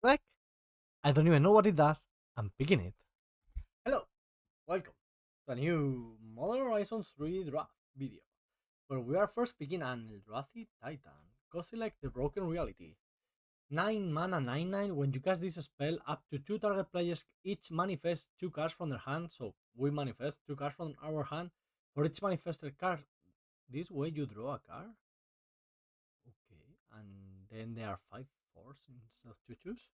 Click. I don't even know what it does. I'm picking it. Hello, welcome to a new Modern Horizons 3 draft video, where we are first picking an Eldrazi Titan, cozy like the Broken Reality. 9 mana 9/9. When you cast this spell, up to 2 target players each manifest 2 cards from their hand, so we manifest 2 cards from our hand. For each manifested card, this way you draw a card. Okay, and then there are 5 fours instead of 2 twos.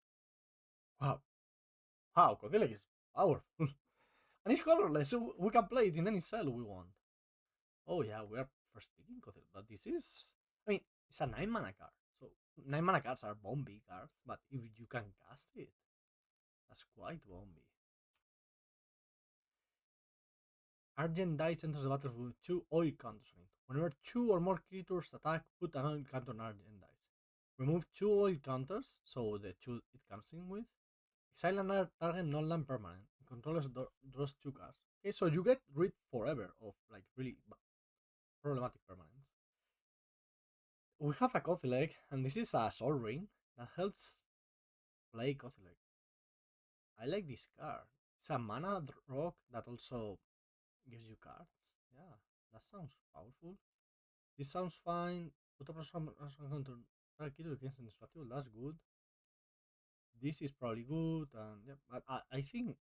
Wow, wow, Kodilek is powerful. And it's colorless, so we can play it in any cell we want. Oh yeah, we are first picking Kothel, but this is, I mean, it's a 9 mana card. So 9 mana cards are bomby cards, but if you can cast it, that's quite bomby. Argent dice enters the battlefield with 2 oil counters on it. Whenever 2 or more creatures attack, put an oil counter on Argent dice. Remove 2 oil counters, so the 2 it comes in with. Exile another target non-land permanent. Controllers draws 2 cards. Okay, so you get rid forever of like really problematic permanents. We have a Kothilek, and this is a Soul Ring that helps play Kothilek. I like this card. It's a mana rock that also gives you cards. Yeah, that sounds powerful. This sounds fine. Put a plus one counter target against indestructible. That's good. This is probably good, and yeah, but I think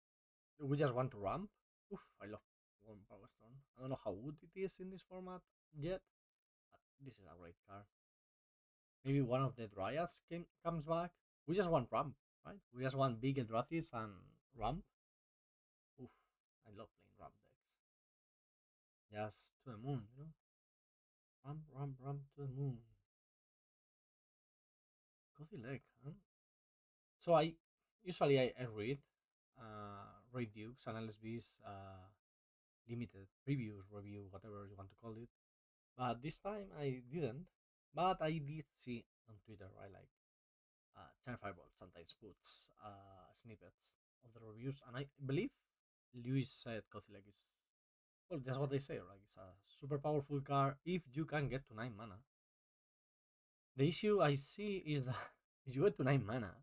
we just want to ramp. Oof, I love Warm Power Stone. I don't know how good it is in this format yet, but this is a great card. Maybe one of the Dryads comes back. We just want ramp, right? We just want big Eldrathis and ramp. Oof, I love playing ramp decks. Just to the moon, you know? Ramp, ramp, ramp to the moon. Cozy leg, huh? So I usually I read Dukes and LSB's limited previews, review, whatever you want to call it. But this time I didn't. But I did see on Twitter, right? Like China Fireball sometimes puts snippets of the reviews, and I believe Lewis said Kothilek is, well, that's what they say, right? It's a super powerful card if you can get to 9 mana. The issue I see is that if you get to 9 mana,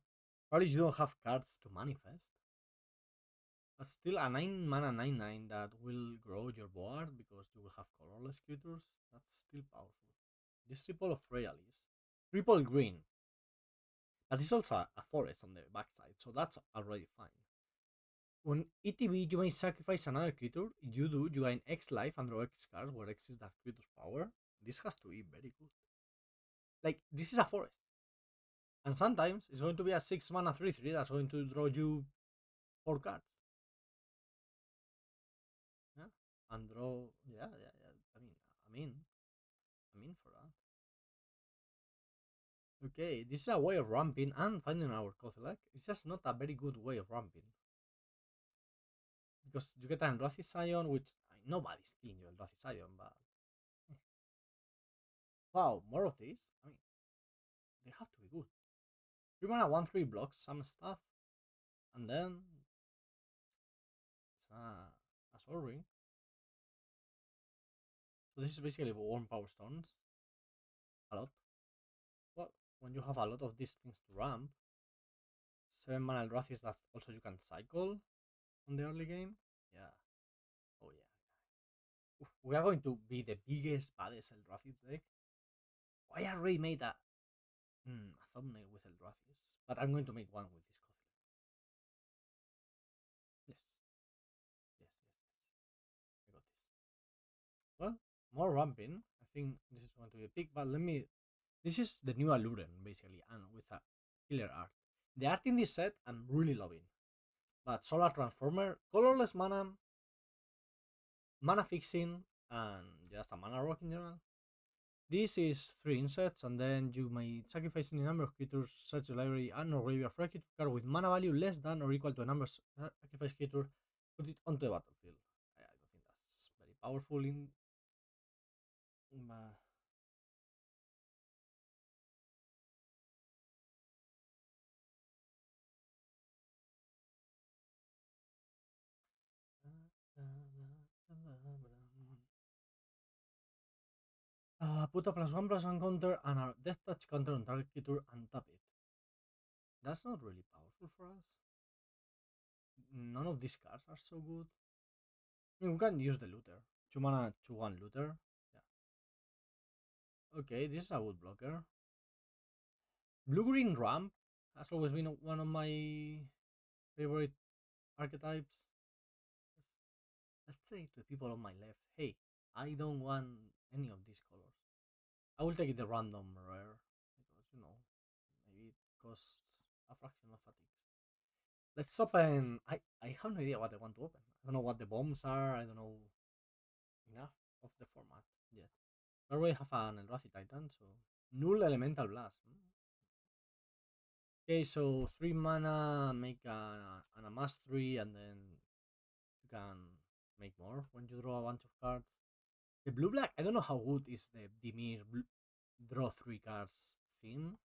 probably you don't have cards to manifest. But still, a 9 mana 9/9 that will grow your board because you will have colorless creatures, that's still powerful. This triple of Realis, triple green, but it's also a forest on the backside, so that's already fine. On ETB, you may sacrifice another creature. You do, you gain X life and draw X cards, where X is that creature's power. This has to be very good. Like, this is a forest. And sometimes it's going to be a 6 mana 3/3 that's going to draw you 4 cards. Yeah. And draw. Yeah, yeah, yeah. I'm in for that. Okay, this is a way of ramping and finding our Kozilek. It's just not a very good way of ramping. Because you get an Eldrazi Scion, which nobody's killing you Eldrazi Scion, but. Wow, more of this? I mean, they have to be good. 3 mana 1/3 blocks some stuff, and then it's a Soul Ring. So this is basically Warm Power Stones. A lot. Well, when you have a lot of these things to ramp, 7 mana Eldrathis that also you can cycle on the early game. Yeah. Oh yeah. Oof, we are going to be the biggest, baddest Eldrathis deck. I already made a thumbnail with Eldrathis, but I'm going to make one with this Kothel. Yes. Yes, yes, yes. I got this. Well, more ramping. I think this is going to be a pick, but let me. This is the new Alluren, basically, and with a killer art. The art in this set I'm really loving. But Solar Transformer, colorless mana, mana fixing, and just a mana rock in general. This is 3 insets, and then you may sacrifice any number of creatures, such a library and or graveyard for a creature card with mana value less than or equal to a number of sacrifice creature, put it onto the battlefield. I don't think that's very powerful in. Uh, put a +1/+1 counter and a death touch counter on target creature and tap it. That's not really powerful for us. None of these cards are so good. I mean, we can use the looter. 2 mana, 2/1 looter. Yeah. Okay, this is a good blocker. Blue green ramp has always been one of my favorite archetypes. Let's say to the people on my left, hey, I don't want any of these colors. I will take the random rare because maybe it costs a fraction of a tick. Let's open. I have no idea what I want to open. I don't know what the bombs are. I don't know enough of the format yet. I already have an Eldrazi Titan, so null elemental blast. Okay, so 3 mana, make an amass 3, and then you can make more when you draw a bunch of cards. The blue black, I don't know how good is the Dimir draw 3 cards theme.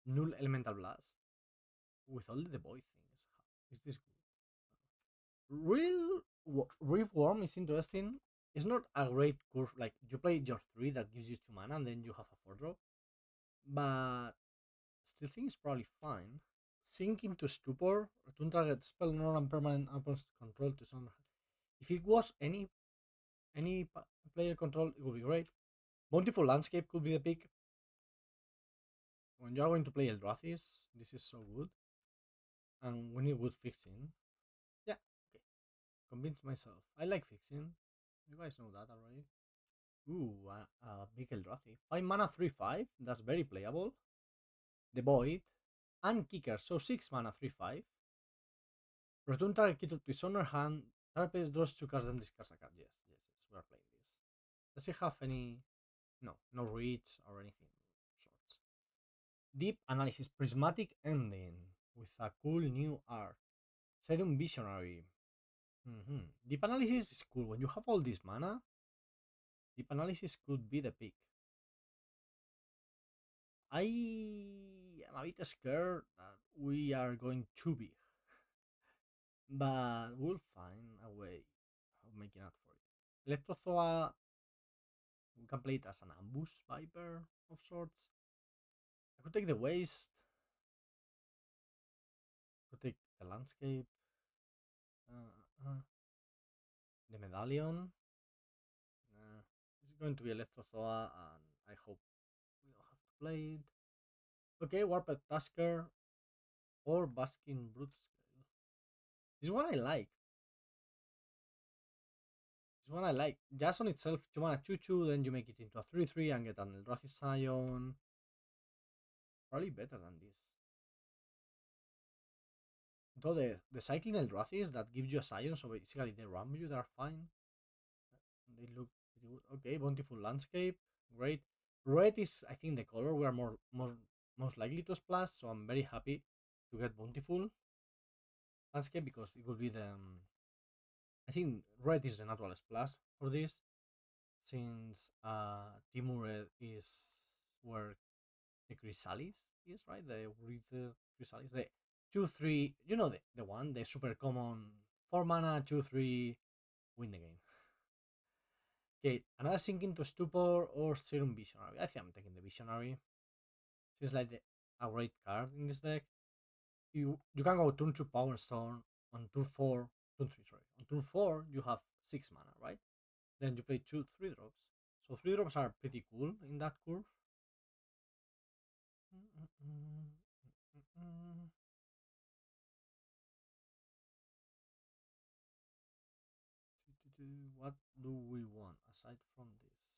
Null elemental blast with all the void things. Is this good? Reef Worm is interesting. It's not a great curve. Like you play your 3 that gives you 2 mana, and then you have a 4 drop. But still think it's probably fine. Sink into Stupor. Return target spell non permanent opponent's control to some. If it was any player control, it would be great. Bountiful Landscape could be the pick. When you are going to play Eldrathis, this is so good. And we need good fixing. Yeah, okay. Convince myself. I like fixing. You guys know that already. Ooh, big Eldrazi. 5 mana, 3/5. That's very playable. The Void. And Kicker. So 6 mana, 3/5. Return target creature to his owner hand. Target player draws 2 cards and discards a card. Yes, yes, yes. We are playing this. Does it have any. No, no reach or anything of sorts. Deep Analysis. Prismatic Ending. With a cool new art. Serum Visionary. Deep Analysis is cool. When you have all this mana, Deep Analysis could be the pick. I am a bit scared that we are going too big, but we'll find a way of making up for it. Electrothoa, we can play it as an ambush viper of sorts. I could take the waste, could take the landscape, the medallion. It's going to be Electrothoa, and I hope we don't have to play it. Okay, Warped Tasker or Basking Brute Scale. This one I like. This one I like. Just on itself, you want a 2/2, then you make it into a 3/3 and get an Eldrazi Scion. Probably better than this. Though the cycling Eldrathis that gives you a Scion, so basically they ram you, they're fine. They look pretty good. Okay, Bountiful Landscape. Great. Red is, I think, the color we are most likely to splash, so I'm very happy to get Bountiful Landscape because it will be the. I think red is the natural splash for this, since Timur is where the Chrysalis is, right? The Wreathed Chrysalis. The 2/3, the one, the super common 4 mana, 2/3, win the game. Okay, another Sink into Stupor or Serum Visionary. I think I'm taking the Visionary. Seems like a great card in this deck. You can go turn 2 Power Stone, on turn 4, turn 3, sorry. On turn 4, you have 6 mana, right? Then you play 2 3 drops. So 3 drops are pretty cool in that curve. What do we want aside from this?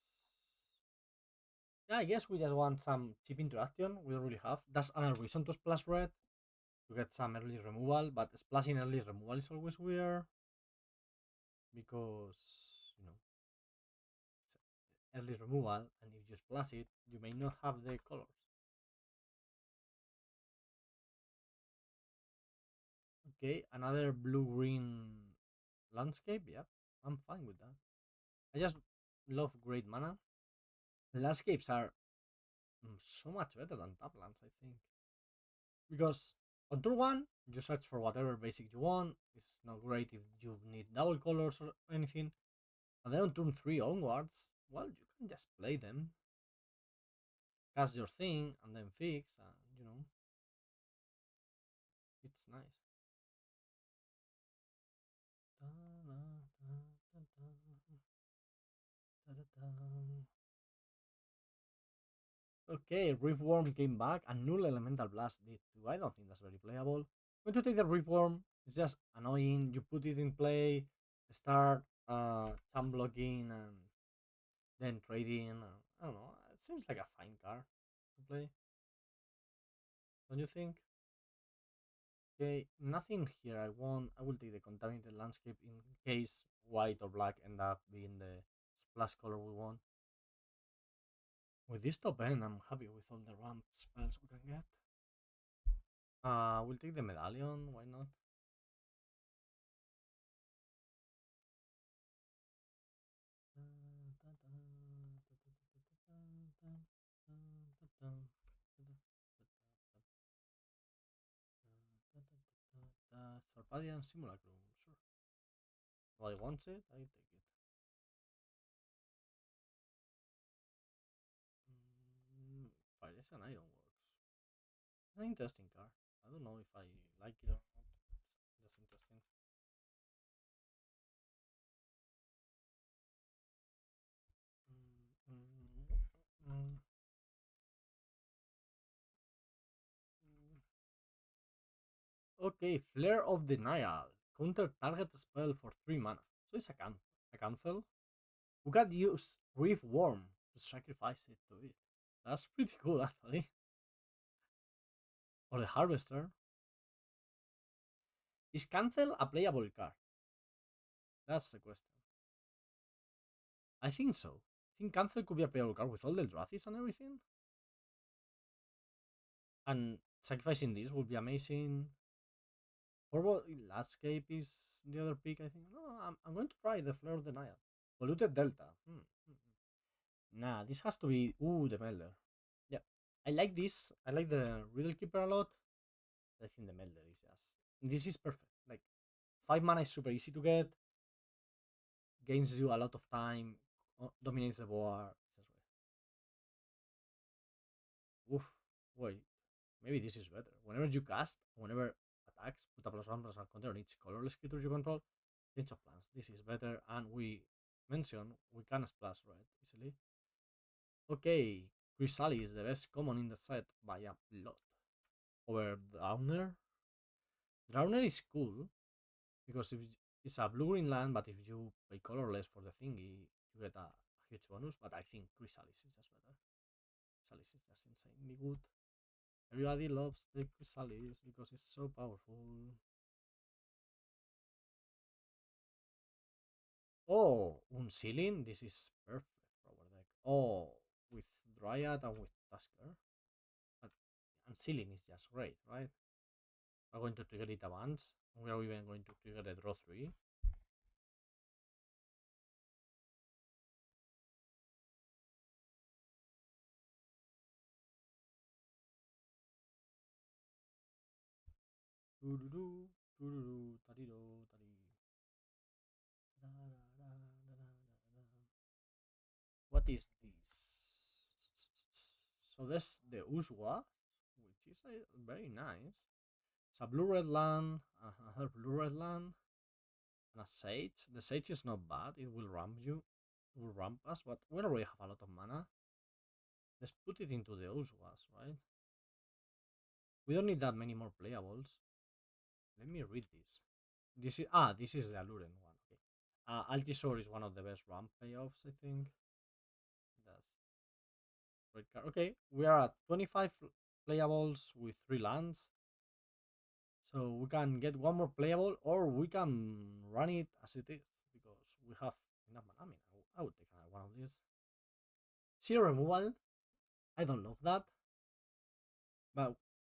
Yeah, I guess we just want some cheap interaction. We don't really have. That's another reason to splash red, to get some early removal, but splashing early removal is always weird because, you know, it's early removal, and if you splash it, you may not have the colors. Okay, another blue green landscape. Yeah, I'm fine with that. I just love great mana. Landscapes are so much better than taplands, I think. Because on turn 1, you search for whatever basic you want. It's not great if you need double colors or anything. And then on turn 3 onwards, well, you can just play them, cast your thing, and then fix, and Um, okay, Riftworm came back and Null Elemental Blast did too. I don't think that's very playable. I'm going to take the Riftworm. It's just annoying. You put it in play, start chum blocking, and then trading. I don't know. It seems like a fine card to play. Don't you think? Okay, nothing here. I will take the Contaminated Landscape in case white or black end up being the splash color we want. With this top end, I'm happy with all the ramp spells we can get. We'll take the Medallion. Why not? Sarpadian Simulacrum. Sure. If I want it, I take it. Fire is an Iron Works. An interesting card. I don't know if I like it or not. It's just interesting. Mm, mm, mm, mm. Okay, Flare of Denial. Counter target spell for 3 mana. So it's a cancel. We can use Reef Worm to sacrifice it to it. That's pretty cool actually. Or the Harvester. Is cancel a playable card? That's the question. I think so. I think cancel could be a playable card with all the Eldrazi and everything. And sacrificing this would be amazing. Forward Landscape is the other pick, I think. No, I'm going to try the Flare of Denial. Polluted Delta. Nah, this has to be. Ooh, the Melder. Yeah. I like this. I like the Riddle Keeper a lot. I think the Melder is just. This is perfect. Like, 5 mana is super easy to get. Gains you a lot of time. Dominates the board. Oof. Wait. Maybe this is better. Whenever you cast, whenever attacks, put a +1/+1 counter on each colorless creature you control. Change of plans. This is better. And we mentioned we can splash red easily. Okay. Chrysalis is the best common in the set by a lot. Over Drowner. Drowner is cool because if it's a blue green land, but if you pay colorless for the thingy, you get a huge bonus. But I think Chrysalis is just better. Chrysalis is just insanely good. Everybody loves the Chrysalis because it's so powerful. Oh, Unsealing, this is perfect for our deck. Oh, with Dryad and with Tusker. But Unsealing is just great, right? We're going to trigger it a bunch. We are even going to trigger the draw 3. Doo-doo-doo, doo-doo-doo, tadi-do, tadi. What is this? So there's the Uswa, which is very nice. It's a blue red land, another blue red land, and a sage. The sage is not bad. It will ramp you. It will ramp us, but we already have a lot of mana. Let's put it into the Uswas, right? We don't need that many more playables. Let me read this. This is the Alluren one. Okay. Altisor is one of the best ramp payoffs, I think. That's great card. Okay, we are at 25 playables with 3 lands. So we can get one more playable, or we can run it as it is because we have enough mana. I mean, I would take one of these. Zero removal. I don't love that, but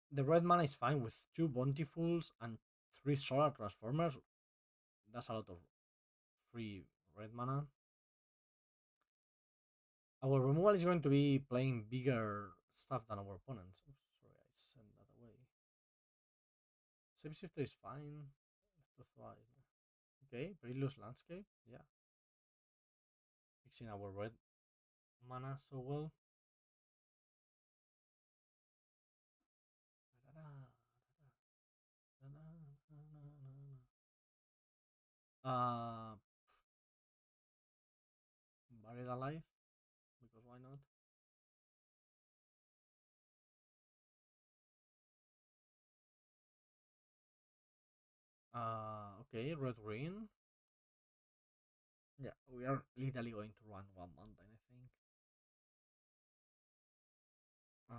the red mana is fine with 2 Bountifuls and 3 Solar Transformers. That's a lot of free red mana. Our removal is going to be playing bigger stuff than our opponents. Oops, sorry, I sent that away. Shapeshifter is fine. To thrive. Okay, Perilous Landscape. Yeah. Fixing our red mana so well. Uh, Buried Alive. Okay, red green. Yeah, we are literally going to run one mountain, I think. Uh,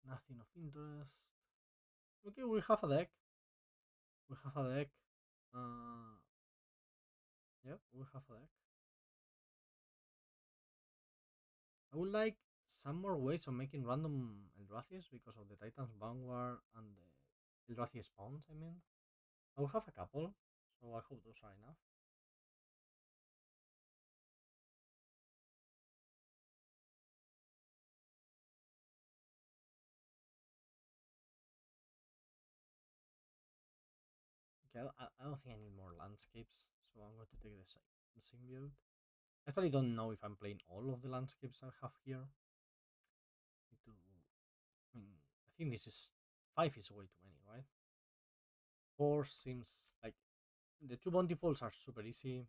Nothing of interest. Okay, we have a deck. We have a deck. Uh, yep, we have a deck. I would like some more ways of making random Eldrazi's because of the Titan's Vanguard and the Eldrazi spawns, I mean. I will have a couple, so I hope those are enough. Okay, I don't think I need more landscapes, so I'm going to take the symbiote. I actually don't know if I'm playing all of the landscapes I have here. Need to, I mean, I think this is 5 is way too many, right? 4 seems like the two bounty falls are super easy.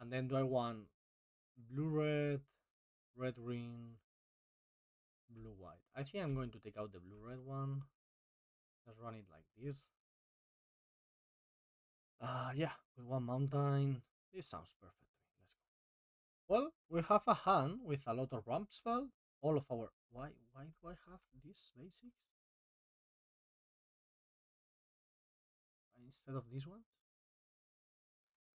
And then do I want blue red, red green, blue white? I think I'm going to take out the blue red one. Just run it like this. Yeah, with one mountain. This sounds perfect to me. Let's go. Well, we have a hand with a lot of ramp spell. All of our why do I have these basics instead of these ones?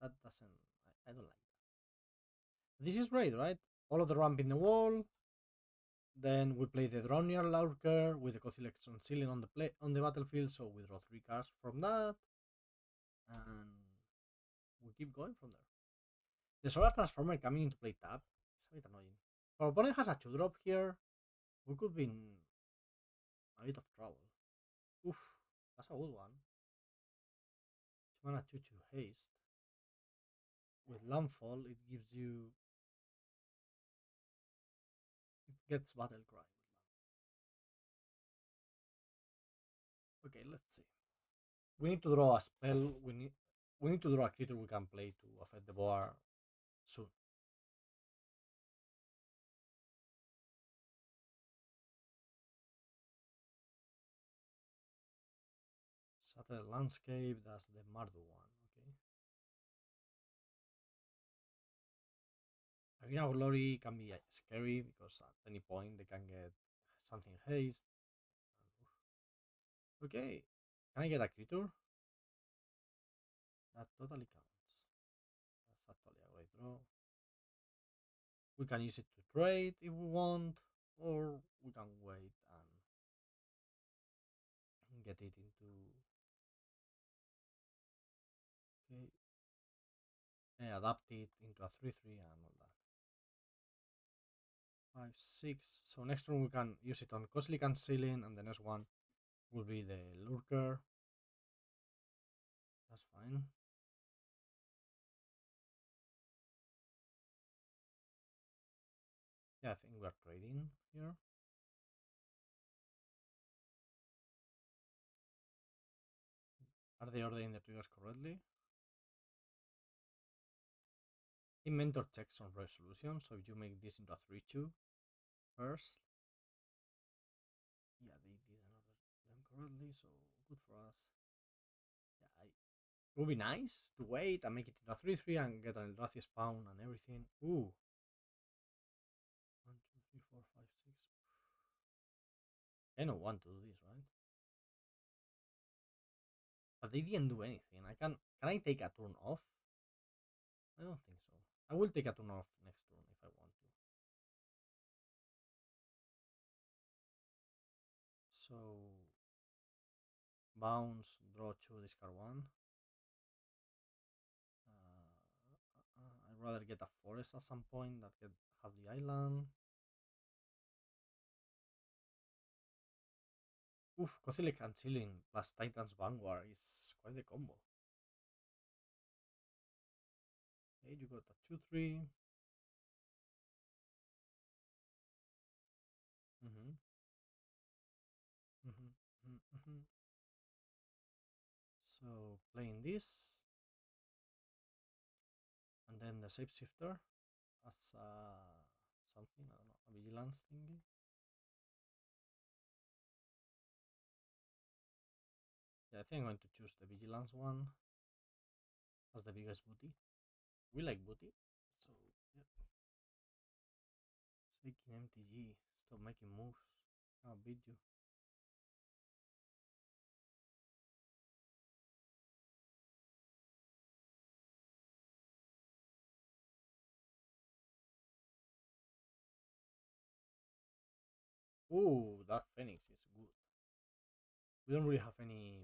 That doesn't. I don't like that. This is great, right? All of the ramp in the wall. Then we play the Drownier Lurker with the Coselection Ceiling on the battlefield, so we draw 3 cards from that, and we keep going from there. The Solar Transformer coming into play tap is a bit annoying. If our opponent has a 2-drop here, we could be in a bit of trouble. Oof, that's a good one. 2 mana 2/2 haste. With Landfall, it gives you. It gets Battle Cry. Okay, let's see. We need to draw a spell. We need to draw a creature we can play to affect the board soon. Shatter Landscape, that's the Mardu one, okay. Arena of Glory can be scary because at any point they can get something haste. Okay, can I get a creature? That totally counts. That's actually a great draw. We can use it to trade if we want, or we can wait and get it into. Okay, adapt it into a 3/3 and all that. 5/6. So next turn we can use it on Costly Canceling, and the next one will be the Lurker. That's fine. Yeah, I think we are trading here. Are they ordering the triggers correctly? Inventor checks on resolution, so if you make this into a 3/2 first. Yeah, they didn't order them correctly, so good for us. Yeah, it would be nice to wait and make it into a 3/3 and get an Eldrazi spawn and everything. Ooh. 1, 2, 3, 4, 5, 6. I don't want to do this, right? But they didn't do anything. Can I take a turn off? I don't think so. I will take a turn off next turn if I want to. So bounce, draw 2, discard 1. I'd rather get a forest at some point that get have the island. Oof, Cosilic and Ceiling plus Titan's Vanguard is quite the combo. Okay, you got a 2/3. Mm-hmm. Mm-hmm. Mm-hmm. So playing this, and then the Shapeshifter as something, I don't know, a vigilance thingy. Yeah, I think I'm going to choose the vigilance one as the biggest booty. We like booty, so yeah. Taking MTG, stop making moves. I'll beat you. Ooh, that Phoenix is good. We don't really have any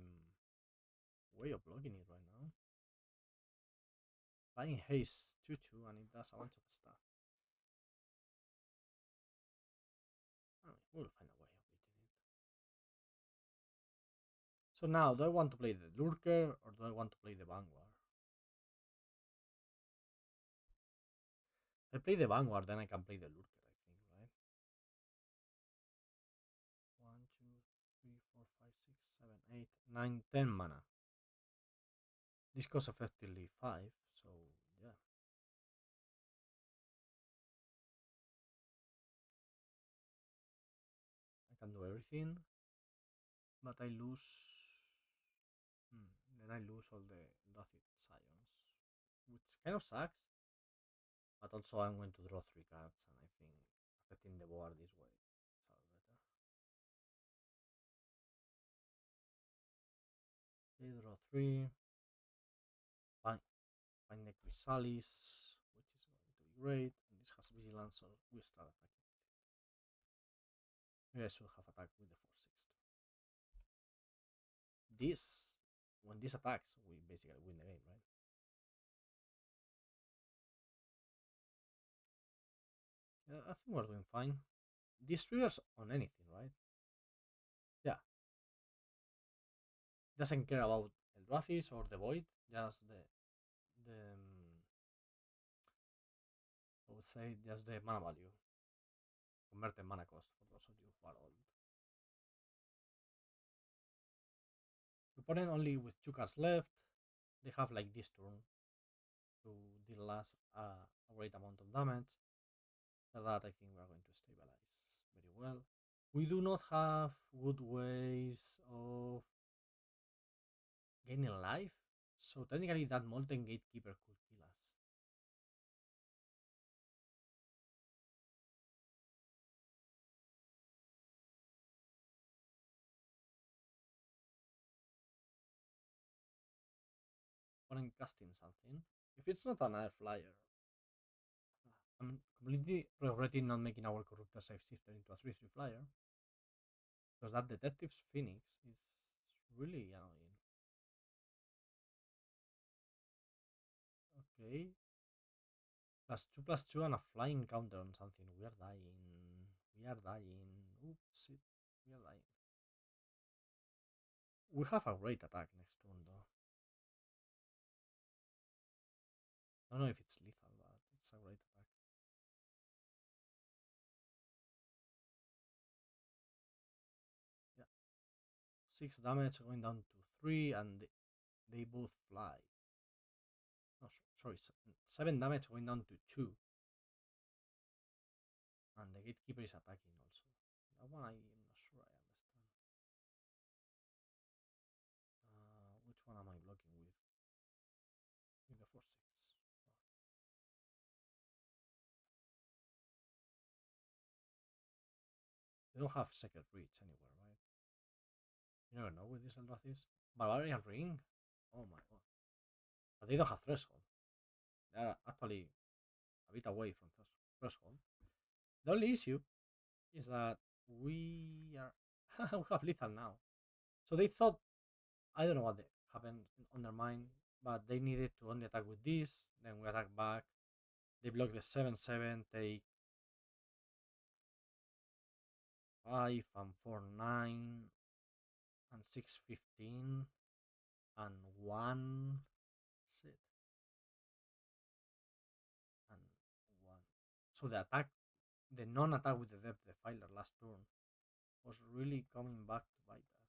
way of blocking it right now. Flying haste 2-2 and it does a bunch of stuff. I mean, we'll find a way of beating it. So now, do I want to play the Lurker or do I want to play the Vanguard? If I play the Vanguard, then I can play the Lurker, I think, right? 1, 2, 3, 4, 5, 6, 7, 8, 9, 10 mana. This costs effectively 5, so yeah. I can do everything, but I lose. Then I lose all the Eldrazi Scions, which kind of sucks. But also, I'm going to draw 3 cards, and I think affecting the board this way is a lot better. They draw 3. Find, find the Chrysalis, which is going to be great. And this has Vigilance, so we start attacking with it. Maybe I should have attacked with the 4-6 too. This, when this attacks, we basically win the game, right? Yeah, I think we're doing fine. This triggers on anything, right? Yeah. Doesn't care about Eldrathis or the Void, just the I would say just the mana value. Converted mana cost for those of you who are old. Opponent only with 2 cards left. They have like this turn to deal us a great amount of damage. For that, I think we are going to stabilize very well. We do not have good ways of gaining life, so technically that Molten Gatekeeper could kill us. Opponent casting something. If it's not another flyer, I'm completely regretting not making our Corruptor Safe Shifter into a 3-3 flyer. Because that Detective's Phoenix is really annoying. Okay. +2/+2 and a flying counter on something. We are dying. We are dying. Oops, shit. We are dying. We have a great attack next turn though. I don't know if it's lethal, but it's a great attack. Yeah. 6 damage going down to 3 and they both fly. No, sorry, 7 damage going down to 2. And the Gatekeeper is attacking also. That one I am not sure I understand. Which one am I blocking with? With the 4-6. They don't have secret reach anywhere, right? You never know with these Eldrathis. Barbarian Ring? Oh my god. But they don't have Threshold. They are actually a bit away from Threshold. The only issue is that we are we have lethal now. So they thought, I don't know what happened on their mind, but they needed to only attack with this. Then we attack back. They block the 7/7, take 5 and 4/9 and 6/15 and 1 set and 1. So the attack, the non-attack with the depth defiler last turn was really coming back to bite us.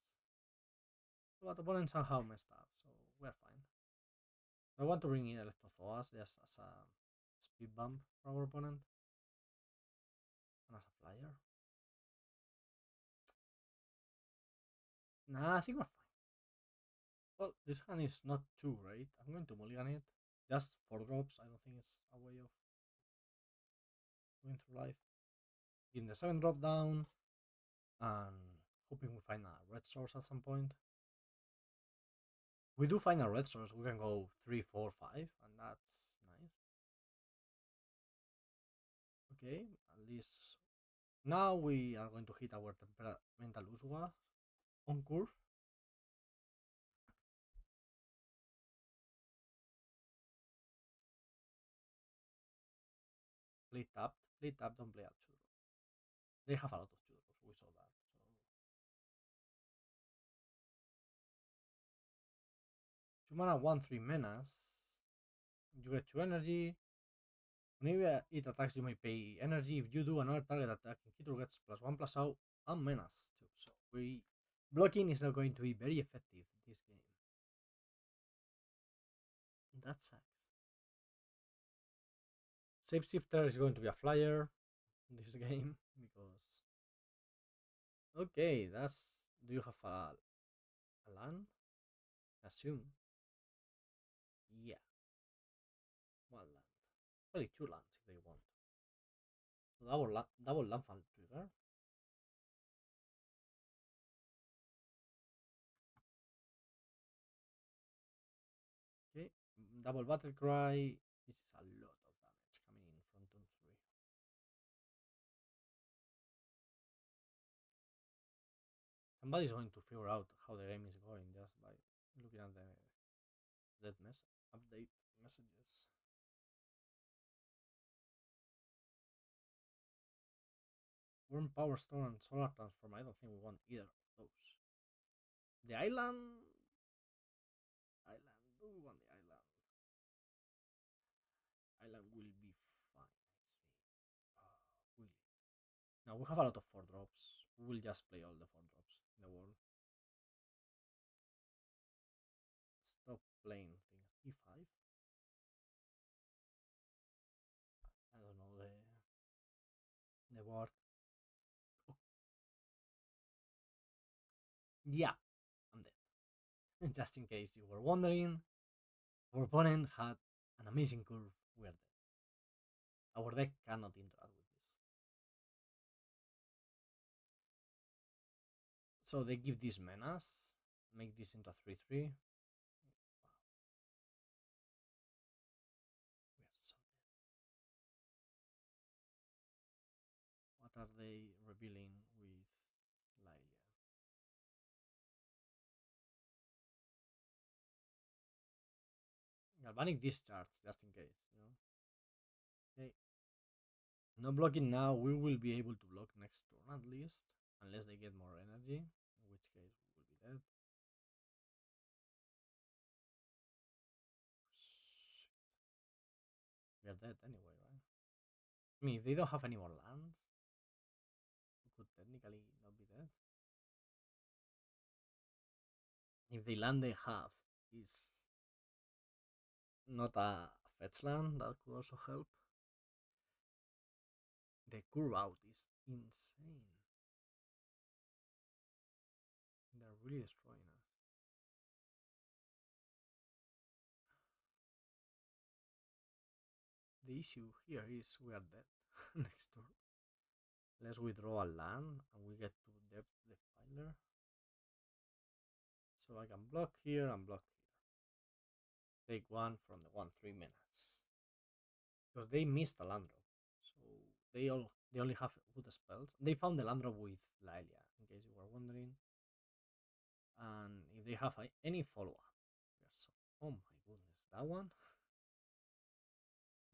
But opponent somehow messed up, so we're fine. I want to bring in Electro-Thoas just as a speed bump for our opponent and as a flyer. Nah, I think we're fine. Well, this hand is not too great. I'm going to mulligan it. Just 4 drops. I don't think it's a way of going through life. Getting the 7 drop down and hoping we find a red source at some point. We do find a red source. We can go 3, 4, 5, and that's nice. Okay, at least now we are going to hit our temperamental Uswa on curve. Play tapped, don't play at 2 drop. They have a lot of 2 drops, we saw that. So 2 mana, 1, 3 menace. You get 2 energy. Whenever it attacks, you may pay energy. If you do, another target attacking creature gets +1/+0 and menace too. So blocking is not going to be very effective this game. That sucks. Shapeshifter is going to be a flyer this game because okay, that's do you have a land? Assume. Yeah, 1 land. Probably 2 lands if they want. So double landfall trigger. Okay, double battle cry. This is a lot of damage coming in from turn 3. Somebody's going to figure out how the game is going just by looking at the dead update messages. Worm Power Stone and Solar Transform. I don't think we want either of those. The island. Island. Do we want the island? Island will be fine, I think. Will. Now we have a lot of 4 drops. We will just play all the 4 drops in the world. Stop playing things. E5. I don't know the board. Oh. Yeah, I'm dead. Just in case you were wondering, our opponent had an amazing curve. We are dead. Our deck cannot interact with this. So they give this menace, make this into a 3/3. Wow. We are so dead. What are they revealing with Lylia? Galvanic discharge, just in case, you know. Okay. No blocking now. We will be able to block next turn at least, unless they get more energy, in which case we will be dead. Shit. We are dead anyway, right? I mean, if they don't have any more lands, we could technically not be dead. If the land they have is not a fetch land, that could also help. The curve out is insane. They're really destroying us. The issue here is we are dead next turn. Let's withdraw a land and we get to depth defiler. So I can block here and block here. Take 1 from the 1/3 menace. Because they missed a land drop. So they only have good spells. They found the land drop with Lylia, in case you were wondering. And if they have any follow up, so, oh my goodness, that one?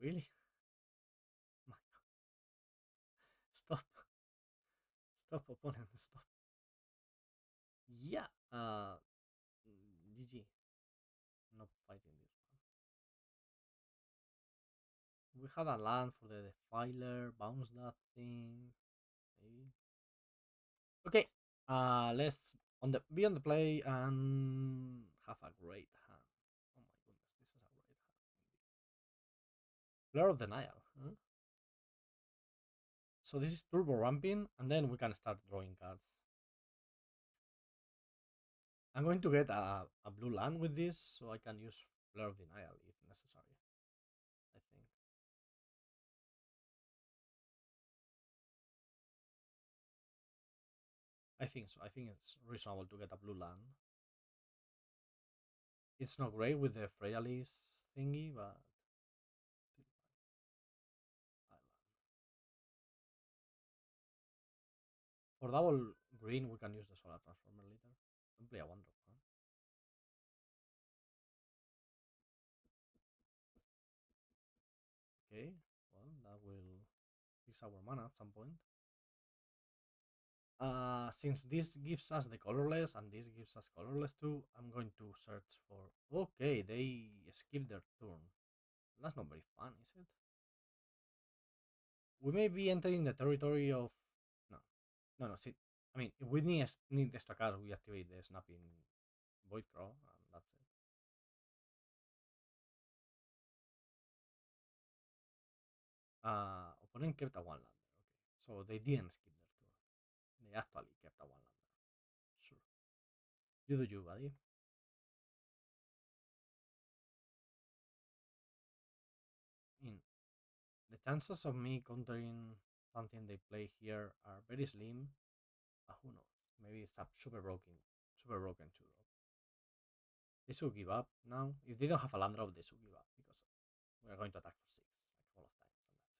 Really? My god. Stop. Stop, opponent, stop. Yeah, GG. Not fighting this one. We had a land for the defiler, bounce that thing. Maybe. Okay, let's be on the play and have a great hand. Oh my goodness, this is a great hand indeed. Flare of Denial. Huh? So this is turbo ramping, and then we can start drawing cards. I'm going to get a blue land with this so I can use Flare of Denial if necessary. I think. I think so. I think it's reasonable to get a blue land. It's not great with the Freyalis thingy, but still fine. For double green, we can use the Solar Transformer later. Don't play a one drop, huh? Okay, well, that will fix our mana at some point. Since this gives us the colorless and this gives us colorless too, I'm going to search for. Okay, they skip their turn. That's not very fun, is it? We may be entering the territory of. No, no, no. See, I mean, if we need extra cards, we activate the snapping Void Crow, and that's it. Opponent kept a one lander. Okay, so they didn't skip their turn. They actually kept a one lander. Sure, you do you, buddy. In the chances of me countering something they play here are very slim. Who knows? Maybe it's a super broken two drop. They should give up now. If they don't have a land drop, they should give up because we are going to attack for six a couple of times, and that's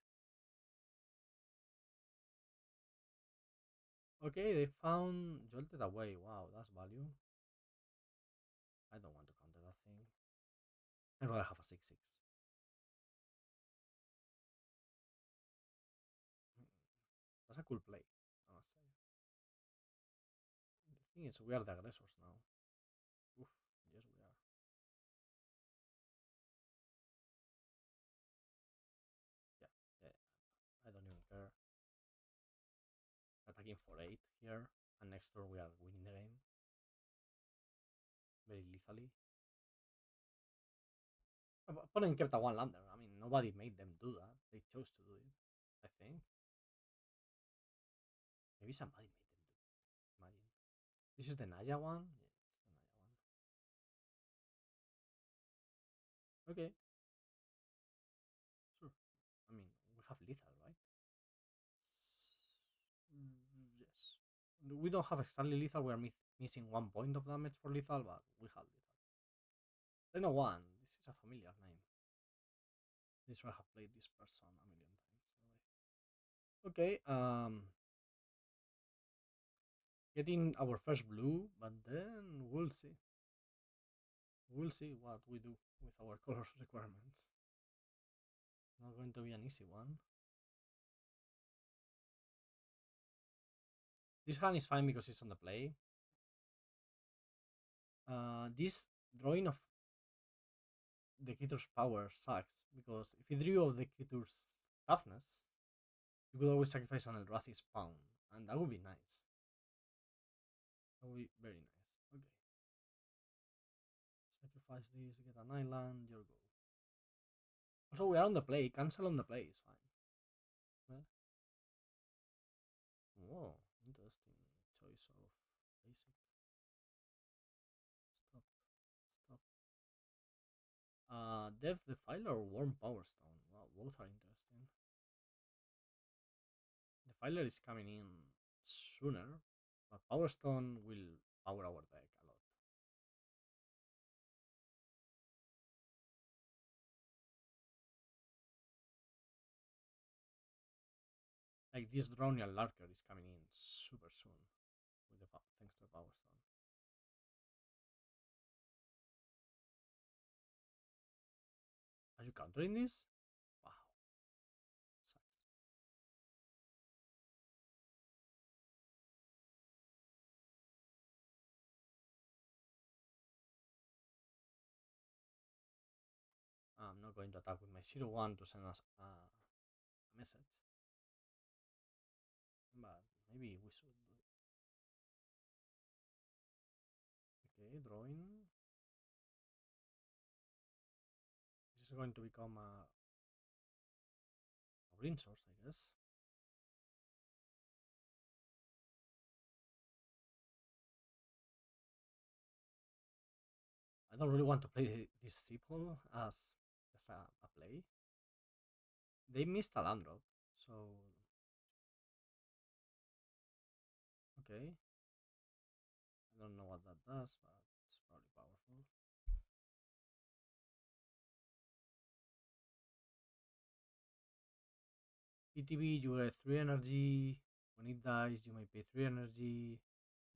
it. Okay, they found jolted away. Wow, that's value. I don't want to counter that thing. I'd rather have a 6/6. That's a cool play, I must say. The thing is, we are the aggressors now. Oof, yes, we are. Yeah, yeah. I don't even care. Attacking for 8 here, and next turn we are winning the game. Very lethally. Opponent kept a one lander. I mean, nobody made them do that. They chose to do it, I think. Maybe somebody made them do it. Imagine. This is the Naya one? Yeah, it's the Naya one. Okay, sure. I mean, we have lethal, right? Yes. We don't have exactly lethal. We are missing 1 point of damage for lethal, but we have lethal. I know one. This is a familiar name. This I have played this person a million times already. Okay, getting our first blue, but then we'll see. We'll see what we do with our colors requirements. Not going to be an easy one. This hand is fine because it's on the play. This drawing of the creature's power sucks because if you drew of the creature's toughness, you could always sacrifice an Eldrazi spawn, and that would be nice. That would be very nice. Okay. Sacrifice this, get an island, your go. Also, we are on the play. Cancel on the play is fine. Well, whoa, interesting choice of basic. Stop, stop. Depth Defiler or Warm Power Stone. Wow, both are interesting. Defiler is coming in sooner, but Power Stone will power our deck a lot. Like this Drownian Larker is coming in super soon with the thanks to the Power Stone. Are you countering this? Wow, sucks. I'm not going to attack with my 0/1 to send us a message, but maybe we should do it. Okay, drawing. This is going to become a green source, I guess. I don't really want to play this triple as a play. They missed a land drop, so okay. I don't know what that does, but it's probably powerful. ETB, you get 3 energy. When it dies, you may pay 3 energy.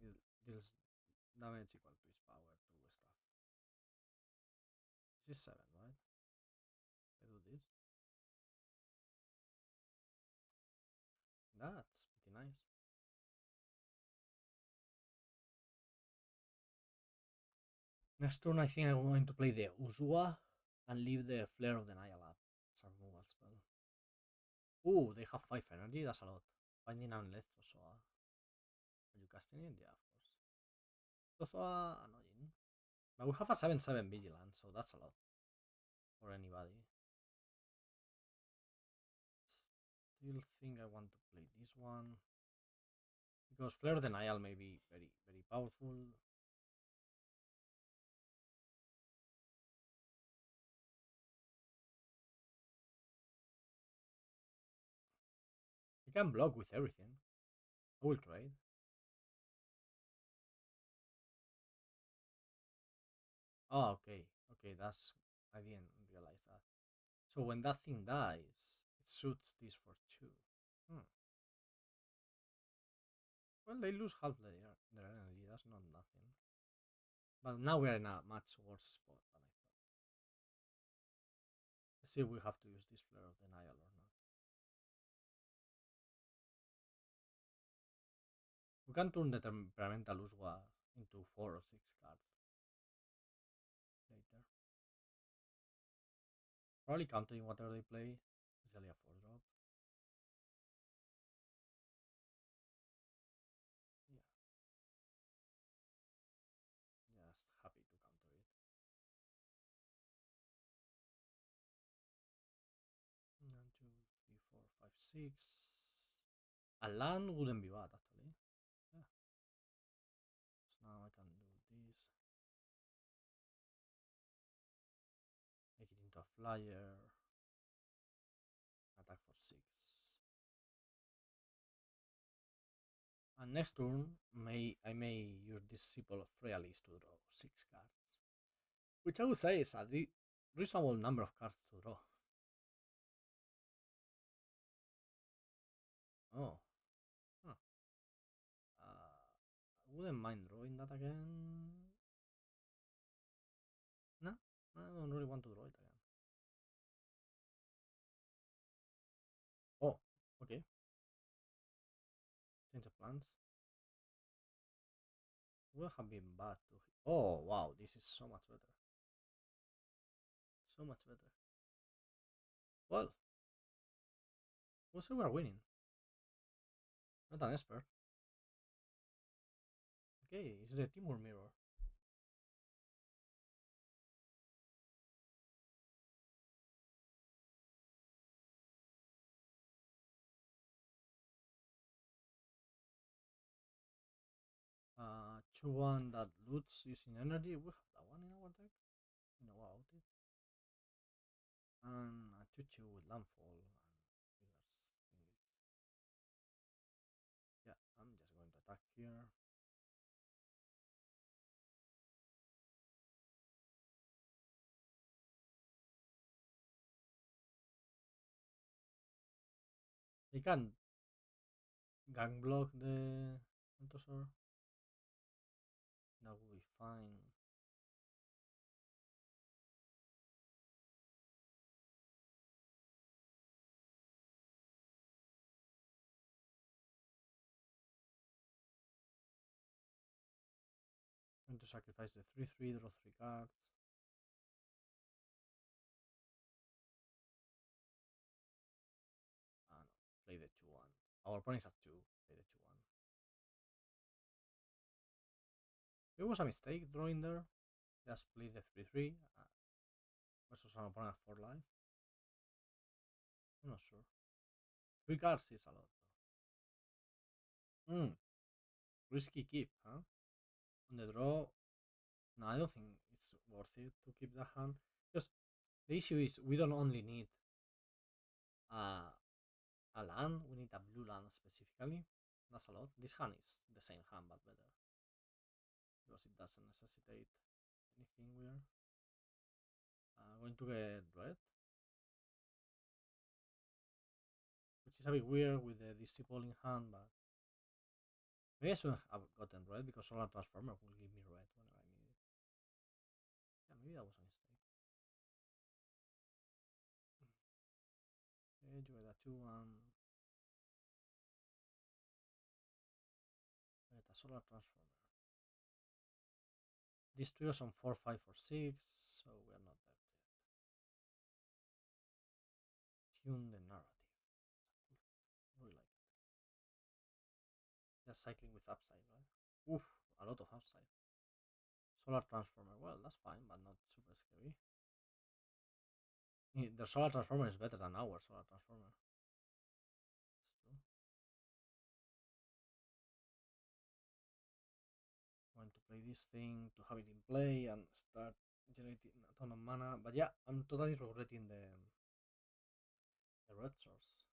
It deals damage equal to its power to stuff. This is 7, right? I do this. That's pretty nice. Next turn, I think I'm going to play the Uzua and leave the Flare of the Nile up as a removal spell. Ooh, they have 5 energy, that's a lot. Finding Unless Ozoa. Are you casting it? Yeah, of course. Ozoa, annoying. But we have a 7/7 Vigilance, so that's a lot for anybody. Still think I want to play this one. Because Flare of the Nile may be very, very powerful. You can block with everything. I will trade. Oh, okay. Okay, that's. I didn't realize that. So when that thing dies, it shoots this for 2. Hmm. Well, they lose half their energy. That's not nothing. But now we are in a much worse spot than I thought. Let's see if we have to use this Flare of the Nile or not. We can turn the Temperamental Uzwa into 4 or 6 cards later. Probably countering whatever they play, especially a 4 drop. Yeah, just happy to counter it. 1, 2, 3, 4, 5, 6. A land wouldn't be bad actually. Yeah. So now I can do this. Make it into a flyer. Attack for 6. And next turn, I may use this Sibyl of Realist to draw 6 cards. Which I would say is a reasonable number of cards to draw. Oh. Huh. I wouldn't mind drawing that again. No, I don't really want to draw it again. Oh, okay. Change of plans. Would have been bad to. Oh, wow, this is so much better. So much better. Well, we'll say we're winning. Not an expert. Okay, it's the Timur mirror. Two one that loots using energy. We have that one in our deck. In our outed. And a 2/2 with landfall and figures thingies. Yeah, I'm just going to attack here. They can gang block the Altosaur. That will be fine. I'm going to sacrifice the 3/3, draw 3 cards. Ah, no, play the 2/1. Our opponent is at 2. Play the 2/1. It was a mistake drawing there. Just play the 3/3 versus an opponent at 4 life. I'm not sure. 3 cards is a lot. Hmm. Risky keep, huh? On the draw, No, I don't think it's worth it to keep the hand. Because the issue is we don't only need uh, a land, we need a blue land specifically. That's a lot. This hand is the same hand but better. Because it doesn't necessitate anything weird. Going to get red, which is a bit weird with the disciple hand, but maybe I shouldn't have gotten red because Solar Transformer will give me red whenever I need it. Yeah, maybe that was a mistake. Okay, you get a 2-1. Get a Solar Transformer. This triggers on 4, 5, or 6, so we are not there yet. Tune the narrative. I really like it. Just cycling with upside, right? Oof, a lot of upside. Solar Transformer, well, that's fine, but not super scary. The Solar Transformer is better than our Solar Transformer. That's true. I'm going to play this thing to have it in play and start generating a ton of mana. But yeah, I'm totally regretting the red source.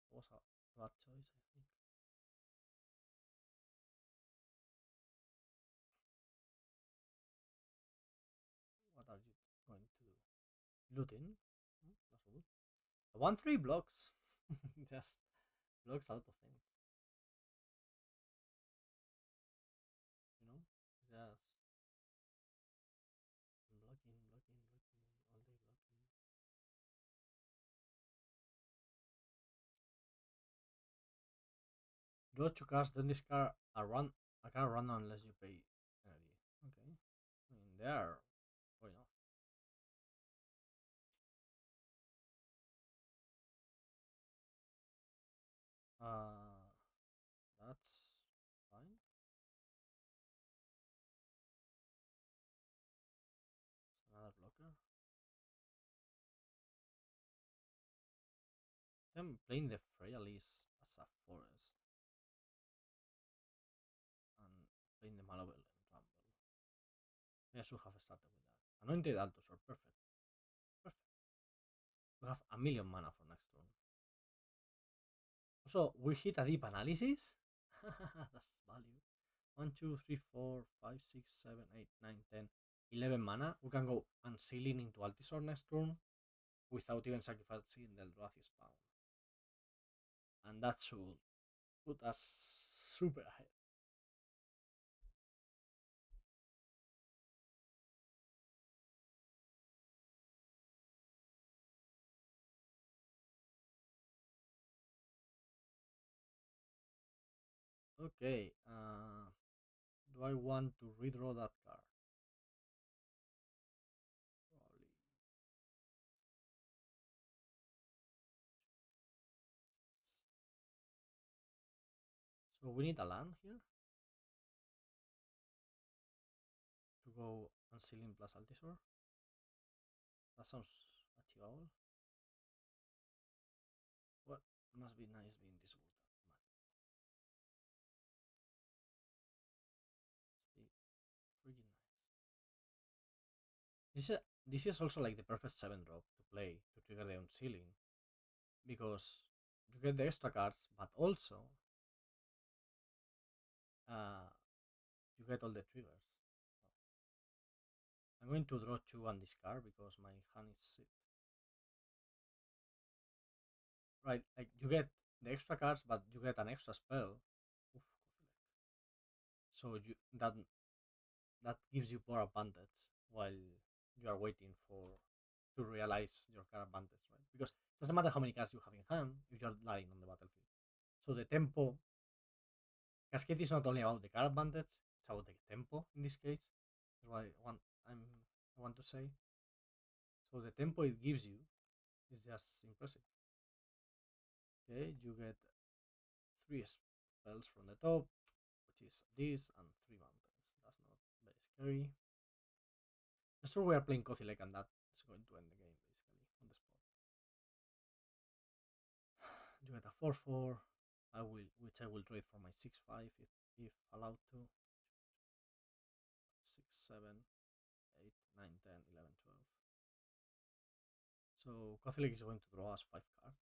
It was a bad choice, I think. What are you going to do? Looting? That's good. 1-3 blocks. Just blocks a lot of things. You know? Just blocking, blocking, blocking, all day blocking. Draw 2 cards, then discard a card random unless you pay energy. Okay. I mean, they are going off. That's fine. It's another blocker. I'm playing the Frayalis as a forest and playing the Malevolent Rumble. Maybe I should have started with that. Anointed Altusor, perfect. Perfect. We have a million mana for next turn. Also, we hit a deep analysis. That's value. 1, 2, 3, 4, 5, 6, 7, 8, 9, 10, 11 mana. We can go Unsealing into Altisor next turn without even sacrificing the Eldrazi spawn. And that should put us super ahead. Okay, do I want to redraw that card? Probably. So we need a land here to go Unsealing plus Altisor. That sounds achievable. Well, must be nice being this good at Magic. Must be freaking nice. This is also like the perfect 7 drop to play to trigger the Unsealing because you get the extra cards, but also uh, you get all the triggers. I'm going to draw 2 and discard because my hand is shit. Right, like you get the extra cards, but you get an extra spell. Oof, so that gives you more advantage while you are waiting for to realize your card advantage, right? Because it doesn't matter how many cards you have in hand if you're lying on the battlefield. So the tempo Cascade is not only about the card advantage, it's about the tempo in this case. That's what I want to say. So the tempo it gives you is just impressive. Okay, you get 3 spells from the top, which is this and 3 mountains. That's not very scary. I'm sure we are playing Cozy Lake and that's going to end the game basically on the spot. You get a 4/4. Which I will trade for my 6/5 if allowed to. 7, 8, 9, 10, 11, 12. So Kozilek is going to draw us 5 cards.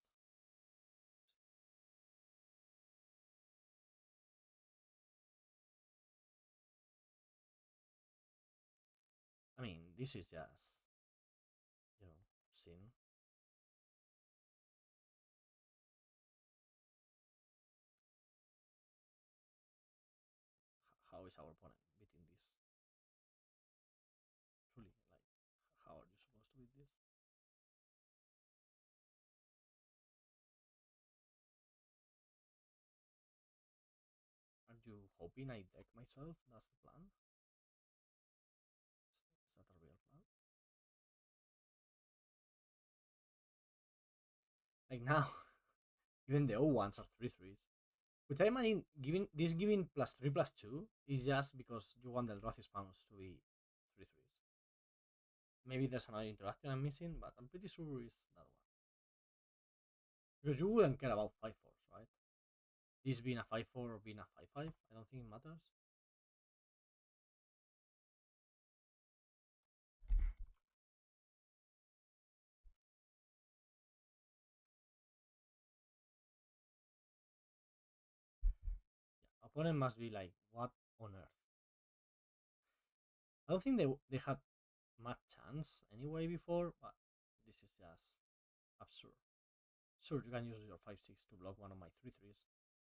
I mean, this is just, obscene. How is our opponent beating this? Truly, like, how are you supposed to beat this? Are you hoping I deck myself? That's the plan? Is that a real plan? Like now, even the O1s are 3/3s. Which I imagine giving +3/+2 is just because you want the Eldrazi spawns to be 3/3s. Maybe there's another interaction I'm missing, but I'm pretty sure it's that one. Because you wouldn't care about 5/4s, right? This being a 5/4 or being a 5/5, I don't think it matters. Yeah, opponent must be like, what on earth? I don't think they had much chance anyway before, but this is just absurd. Sure, you can use your 5/6 to block one of my 3/3s,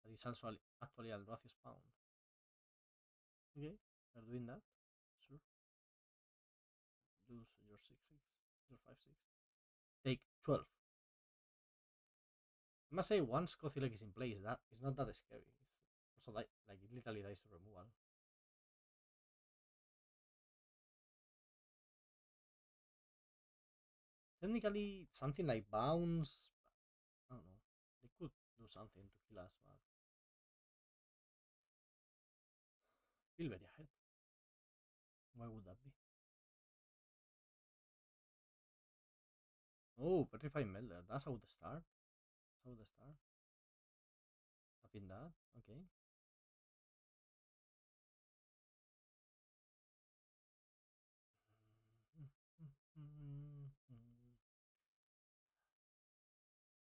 but it's actually Eldrazi spawn. Okay, you're doing that. Sure. Lose your 6/6, your 5/6. Take 12. I must say, once Kozilek is in place, that is not that scary. It's also like it literally dies to removal. Technically, something like bounce. I don't know. They could do something to kill us, but feel very ahead. Why would that be? Oh, Petrified Melder. That's how the start. That's how the start. Tapping that. Okay.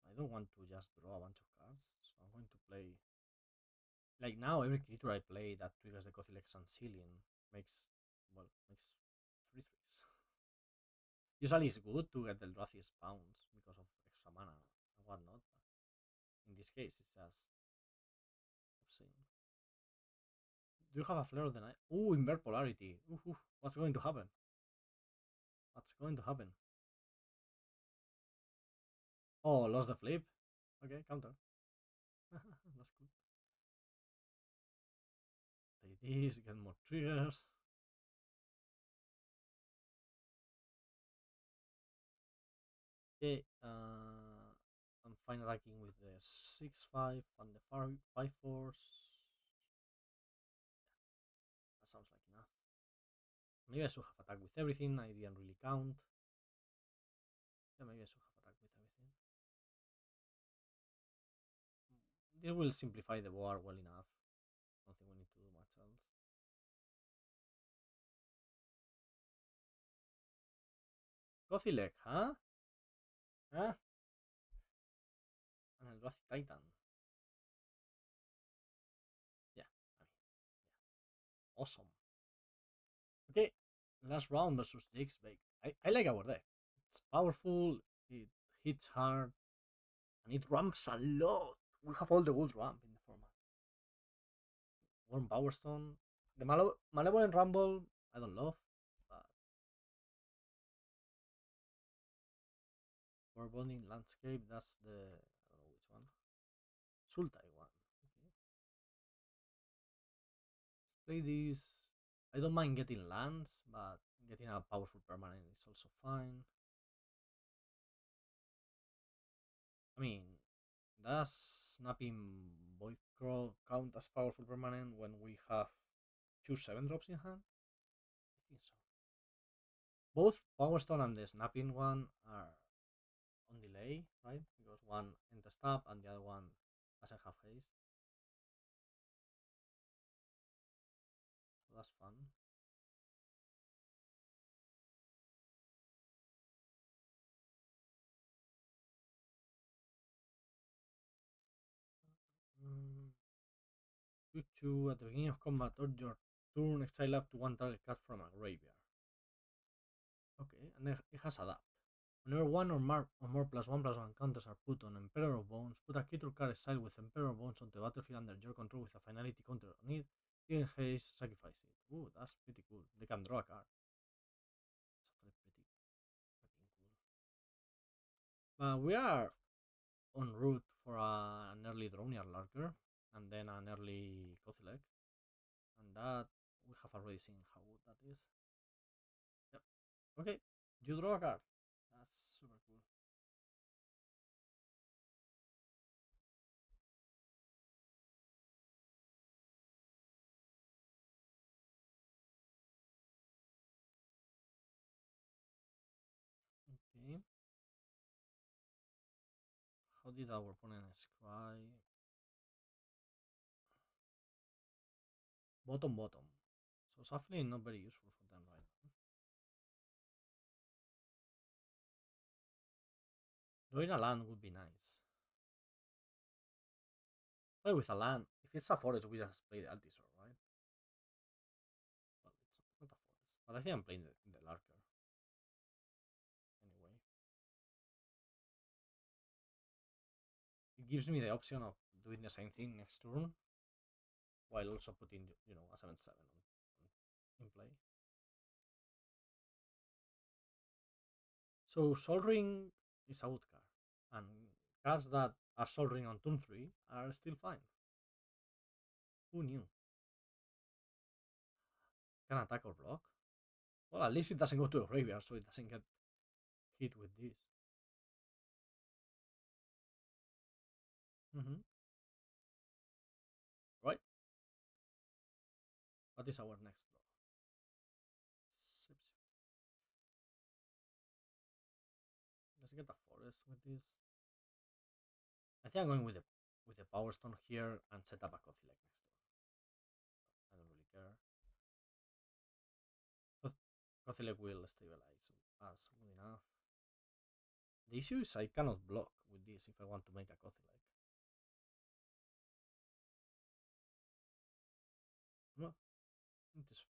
I don't want to just draw a bunch of cards, so I'm going to play. Like now, every creature I play that triggers the Kozilek's Unsealing makes 3/3s. Usually it's good to get the Eldrazi spawns because of extra mana and whatnot, but in this case it's just obscene. Do you have a Flare of the Night? Ooh, Invert Polarity. Ooh, what's going to happen? What's going to happen? Oh, lost the flip. Okay, counter. That's good. Play this, get more triggers. Okay, I'm fine attacking with the 6/5 and the 5/4s. That sounds like enough. Maybe I should have attacked with everything. I didn't really count. Yeah, maybe I should have attacked with everything. This will simplify the board well enough. I don't think we need to do much else. Gothilek, huh? Huh? An Eldrazi Titan. Yeah, I mean, yeah. Awesome. Okay, last round versus Jake's Bake. I like our deck. It's powerful, it hits hard, and it ramps a lot. We have all the good ramp in the format. Warm Powerstone. The Malevolent Rumble, I don't love, but War Bonding Landscape, that's the. I don't know which one. Sultai one. Okay. Let's play this. I don't mind getting lands, but getting a powerful permanent is also fine. I mean, does Snapping Void Crow count as powerful permanent when we have two 7 drops in hand? I think so. Both Power Stone and the Snapping one are on delay, right? Because one enters tap and the other one doesn't have haste. So that's fun. 2/2 at the beginning of combat or your turn, exile up to one target card from a graveyard. Okay, and it has adapt. Whenever one or more +1/+1 counters are put on Emperor of Bones, put a creature card exiled with Emperor of Bones onto the battlefield under your control with a finality counter on it. In haste, sacrifice it. Ooh, that's pretty cool. They can draw a card. That's actually pretty fucking cool. But we are en route for an early Drownier Lurker and then an early Kozilek. And that we have already seen how good that is. Yep. Okay, you draw a card. That's super cool. Okay. How did our opponent scry? Bottom, bottom. So shuffling not very useful for them right now. Drawing a land would be nice. But with a land, if it's a forest, we just play the Altisor, right? Well, it's not a forest. But I think I'm playing the Larker. Anyway. It gives me the option of doing the same thing next turn, while also putting, a 7/7 in play. So Sol Ring is a good card. And cards that are Sol Ring on turn 3 are still fine. Who knew? Can attack or block? Well, at least it doesn't go to a graveyard, so it doesn't get hit with this. Mm-hmm. Right? What is our next draw? Let's get a forest with this. I think I'm going with the Power Stone here and set up a Kozilek next turn. I don't really care. Kozilek will stabilize us good enough. The issue is I cannot block with this if I want to make a Kozilek. No,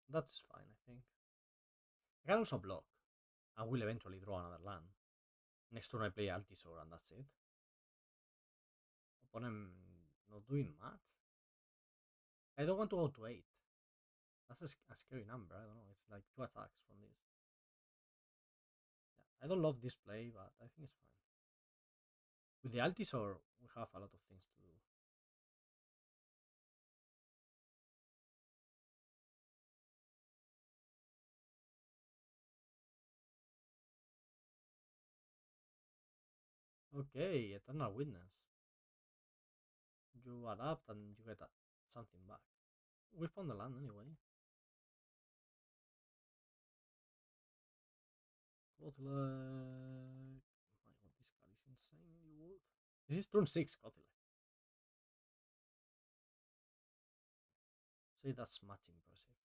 that's fine, I think. I can also block. I will eventually draw another land. Next turn I play Altisor and that's it. Opponent not doing much. I don't want to go to 8. That's a scary number. I don't know. It's like 2 attacks from this. Yeah, I don't love this play, but I think it's fine. With the Altisor, we have a lot of things to do. Okay, Eternal Witness. You adapt and you get something back. We found the land anyway. Kotlek. My god, this card is insanely good. This is turn 6 Kotlek. Say that's much impressive.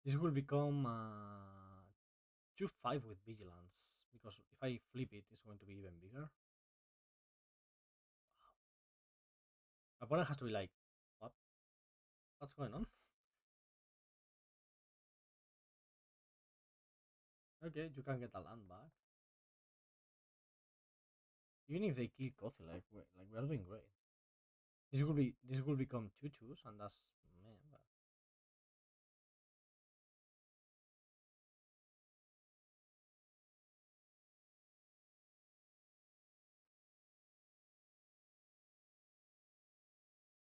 This will become 2/5 with Vigilance, because if I flip it, it's going to be even bigger. My opponent has to be like, what? What's going on? Okay, you can get a land back. Even if they kill Kothi, we're doing great. This will become 2/2s, and that's man. But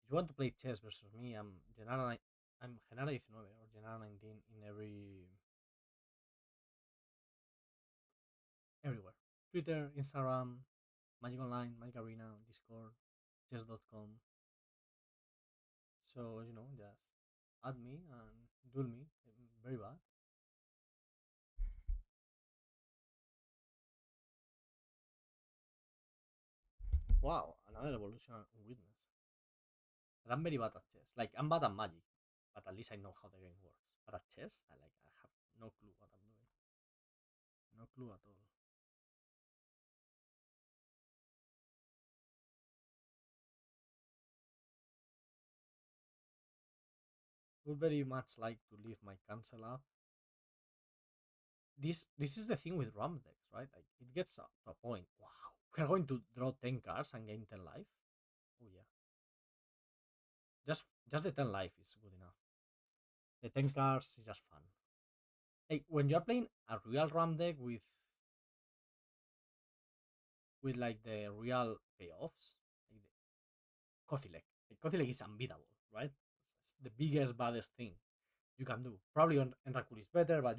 if you want to play chess versus me, I'm Jenara 19 or Jenara 19 in everywhere. Twitter, Instagram, Magic Online, Magic Arena, Discord, chess.com. So just add me and duel me. Very bad. Wow, another evolution witness. But I'm very bad at chess. Like I'm bad at Magic, but at least I know how the game works. But at chess, I have no clue what I'm doing. No clue at all. Would very much like to leave my cancel up. This is the thing with RAM decks, right? Like it gets to a point. Wow, we're going to draw 10 cards and gain 10 life. Oh yeah, just the 10 life is good enough. The 10 cards is just fun. Like when you're playing a real RAM deck with like the real payoffs, like the Kothilek. Like Kothilek is unbeatable, right? It's the biggest baddest thing you can do. Probably on Enrakul is better, but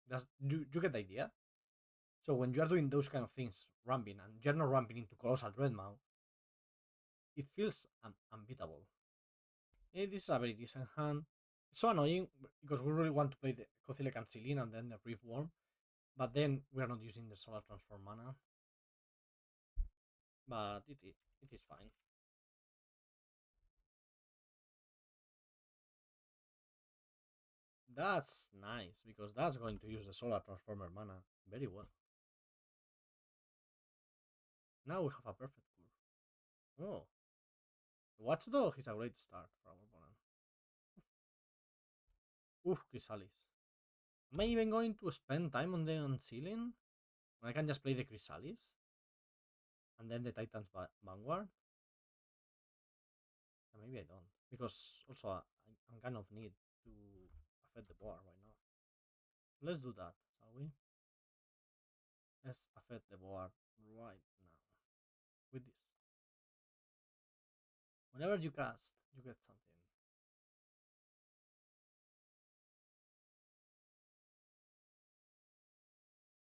that's you get the idea. So when you are doing those kind of things, ramping, and you're not ramping into Colossal Dreadmount, it feels unbeatable. This is a very decent hand. It's so annoying because we really want to play the Kothilek and Celine and then the Riftworm, but then we are not using the Solar Transform mana. But it is fine. That's nice because that's going to use the Solar Transformer mana very well. Now we have a perfect curve. Oh, Watchdog is a great start for our opponent. Oof, Chrysalis. Am I even going to spend time on the unsealing? When I can just play the Chrysalis? And then the Titan's Vanguard? Maybe I don't. Because also I'm kind of need to affect the board right now. Let's do that, shall we? Let's affect the board right now. With this. Whenever you cast, you get something.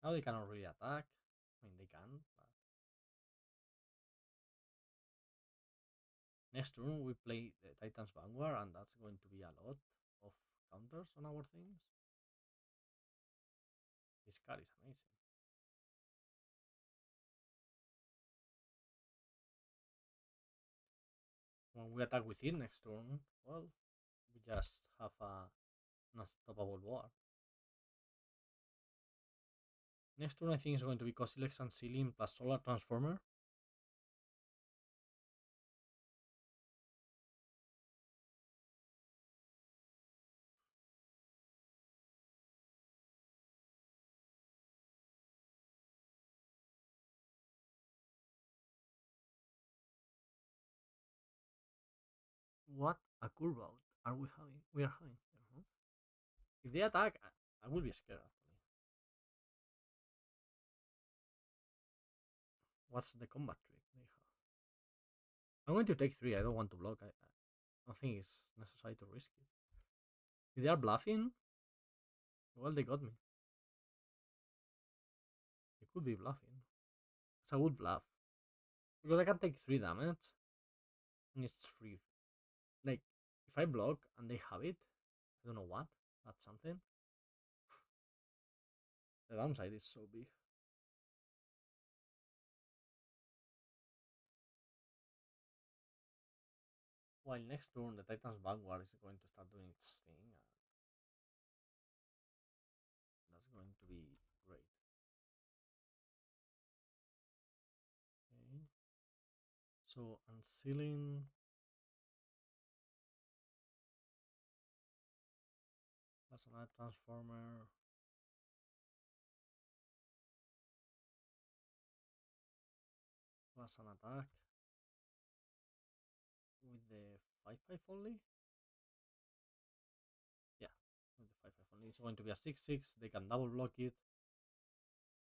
Now they cannot really attack. I mean, they can, but next turn we play the Titan's Vanguard, and that's going to be a lot of counters on our things. This card is amazing. When we attack with it next turn, well, we just have an unstoppable board. Next turn I think is going to be Cosilex and Ceiling plus Solar Transformer. What a curve out are we having? We are having here, huh? If they attack, I will be scared actually. What's the combat trick they have? I'm going to take 3. I don't want to block. I don't think it's necessary to risk it. If they are bluffing, well, they got me. They could be bluffing. It's a good bluff. Because I can take 3 damage. And it's free. Like, if I block and they have it, I don't know what. That's something. The downside is so big. While next turn, the Titan's Vanguard is going to start doing its thing. And that's going to be great. Okay. So, unsealing. That's another transformer. Plus an attack. With the 5/5 only? Yeah, with the 5/5 only. It's going to be a 6/6. They can double block it.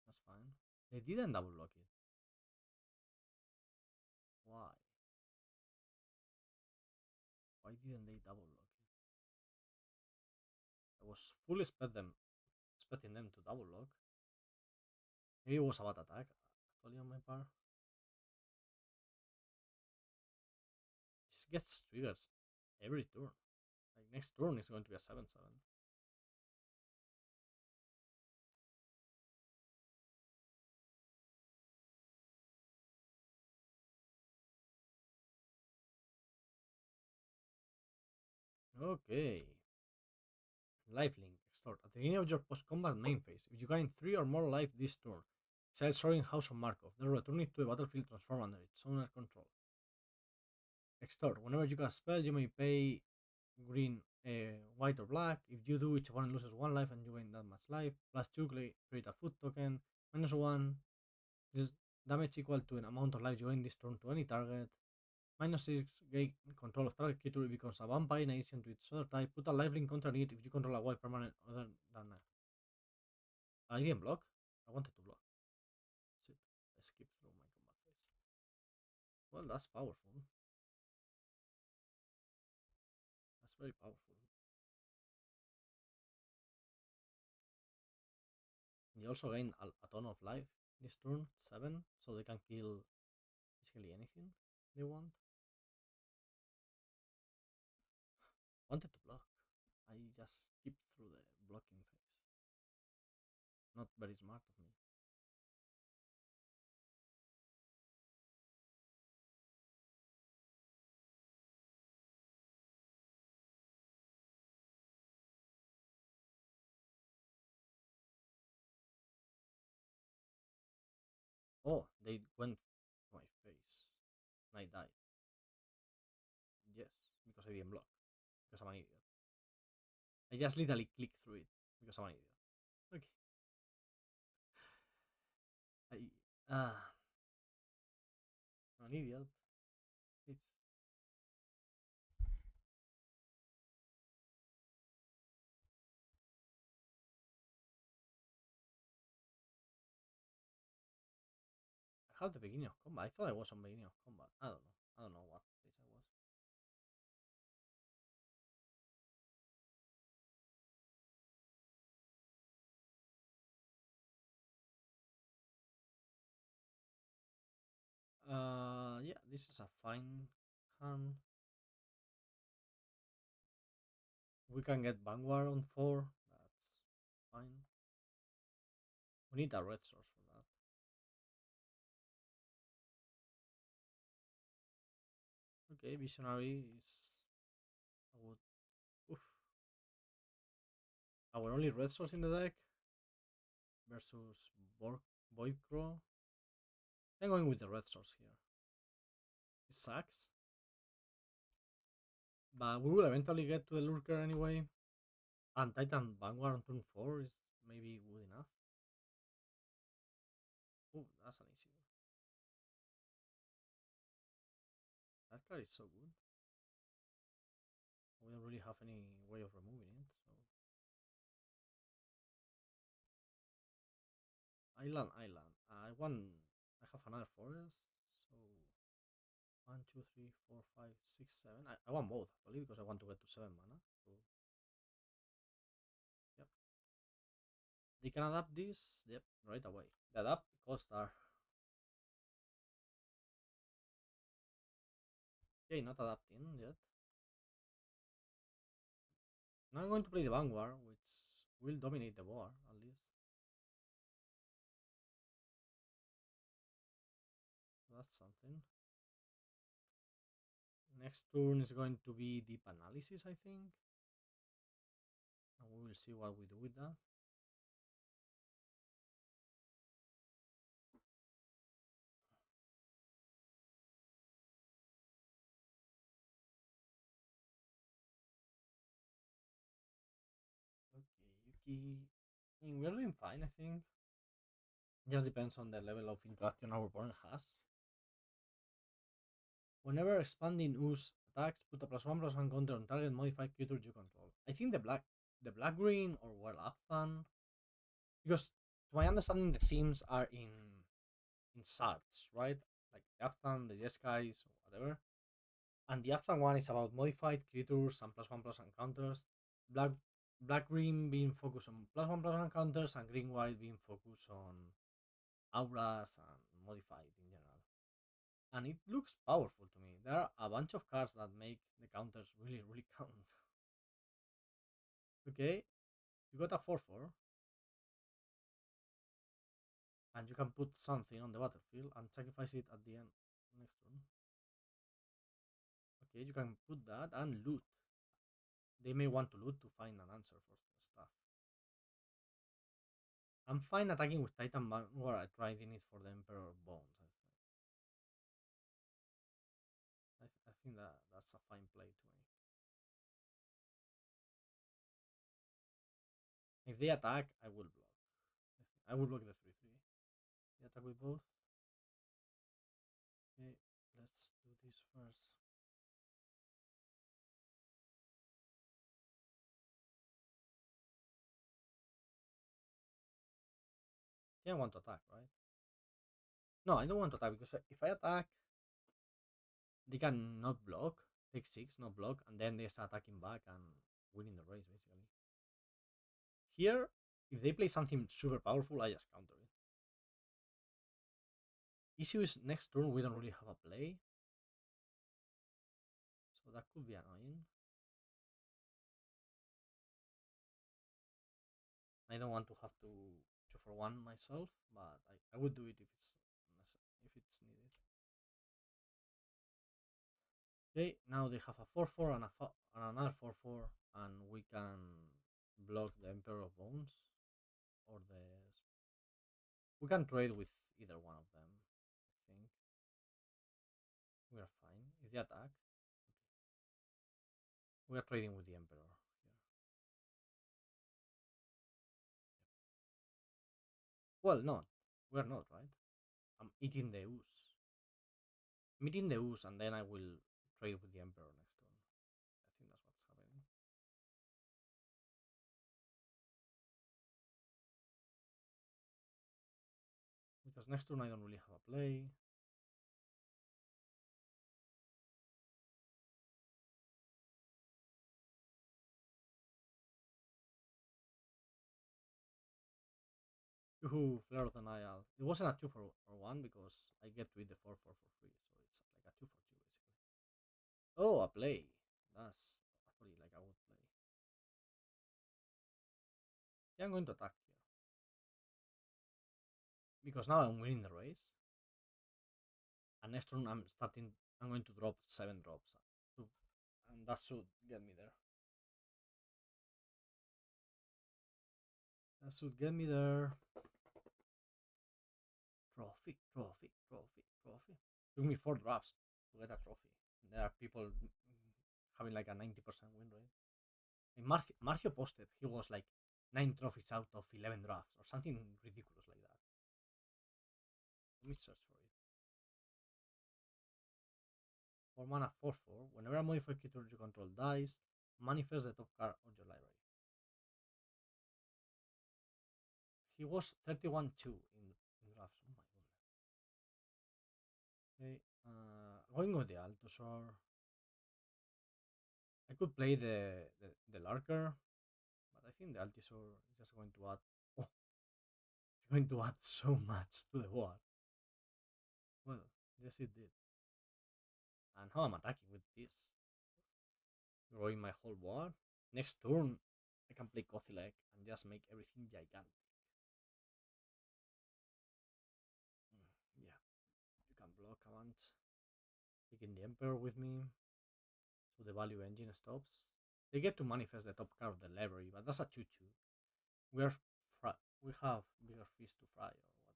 That's fine. They didn't double block it. Why? Why didn't they double block it? I was fully expecting them to double block. Maybe it was a bad attack, actually, on my part. This gets triggers every turn. Like next turn is going to be a 7/7. Okay. Lifelink. Extort. At the beginning of your post-combat main phase, if you gain 3 or more life this turn, exile Soaring House of Markov, then return it to the battlefield transform under its owner control. Extort. Whenever you cast a spell, you may pay green white or black. If you do, each opponent loses one life and you gain that much life. Plus 2, create a food token. Minus 1, this damage equal to an amount of life you gain this turn to any target. Minus 6, gain control of target creature. It becomes a vampire in addition to its other type. Put a lifelink counter on it if you control a white permanent other than a. I didn't block. I wanted to block. Shit. I skipped through my combat phase. Well, that's powerful. That's very powerful. They also gain a ton of life this turn, 7, so they can kill basically anything they want. Wanted to block. I just skipped through the blocking phase. Not very smart of me. Oh, they went to my face. And I died. Yes, because I didn't block. Because I'm an idiot. I just literally clicked through it because I'm an idiot. Okay. I'm an idiot. It's I have the beginning of combat. I thought I was on beginning of combat. I don't know. I don't know what place I was. Yeah, this is a fine hand. We can get Vanguard on 4. That's fine. We need a red source for that. Okay, Visionary is a good. Oof. Our only red source in the deck versus Void Crow. I'm going with the red source here. It sucks, but we will eventually get to the Lurker anyway. And Titan Vanguard on turn 4 is maybe good enough. Oh, that's an easy one. That card is so good. We don't really have any way of removing it, so. Island. I want. I have another forest, so 1, 2, 3, 4, 5, 6, 7. I want both actually because I want to get to 7 mana. So yep, they can adapt this. Yep, right away. The adapt costs are okay. Not adapting yet. Now I'm going to play the Vanguard, which will dominate the board at least. That's something. Next turn is going to be deep analysis, I think. And we will see what we do with that. Okay, Yuki. I mean, we're doing fine, I think. Just depends on the level of interaction our opponent has. Whenever expanding ooze attacks, put a +1/+1 counter on target modified creature you control. I think the black green or well Apthan, because to my understanding the themes are in shards, right? Like the Apthan, the Jeskai, or whatever. And the Apthan one is about modified creatures and +1/+1 counters. Black black green being focused on +1/+1 counters and green white being focused on auras and modified in general. And it looks powerful to me. There are a bunch of cards that make the counters really, really count. Okay, you got a 4/4, and you can put something on the battlefield and sacrifice it at the end next turn. Okay, you can put that and loot. They may want to loot to find an answer for stuff. I'm fine attacking with Titan Vanguard. I tried in it for the Emperor Bones. I think that that's a fine play to make. If they attack, I will block. I will block the 3/3. They attack with both. Okay, let's do this first. I want to attack, right? No, I don't want to attack because if I attack, they can not block, take 6, not block, and then they start attacking back and winning the race basically. Here, if they play something super powerful, I just counter it. Issue is next turn we don't really have a play, so that could be annoying. I don't want to have to 2 for 1 myself, but I would do it if it's needed. Okay, now they have a 4/4 and another 4/4, and we can block the Emperor of Bones or the. We can trade with either one of them. I think we are fine. If they attack, we are trading with the Emperor here. Well, not. We are not, right? I'm eating the ooze. I'm eating the ooze, and then I will trade with the Emperor next turn. I think that's what's happening. Because next turn I don't really have a play. Woohoo, Flare of the Nile. It wasn't a 2 for 1 because I get to eat the 4/4 for free, so it's like a 2 for 2 basically. Oh, a play. That's actually like I would play. Yeah, I'm going to attack here. Because now I'm winning the race. And next turn I'm going to drop 7 drops. And that should get me there. That should get me there. Trophy, trophy, trophy, trophy. Took me 4 drafts to get a trophy. There are people having like a 90% win rate. And Marcio posted he was like 9 trophies out of 11 drafts or something ridiculous like that. Let me search for it. 4 mana 4/4. Whenever a modified creature you control dies, manifest the top card of your library. He was 31-2 in drafts. Oh my goodness. Okay, going with the Altosaur. I could play the Larker, but I think the Altosaur is just going to add. Oh, it's going to add so much to the board. Well, yes, it did. And how I'm attacking with this, growing my whole board. Next turn, I can play Kothilek and just make everything gigantic. Yeah, you can block a bunch. Taking the Emperor with me, so the value engine stops. They get to manifest the top card of the library, but that's a 2/2. We are we have bigger fish to fry or whatever.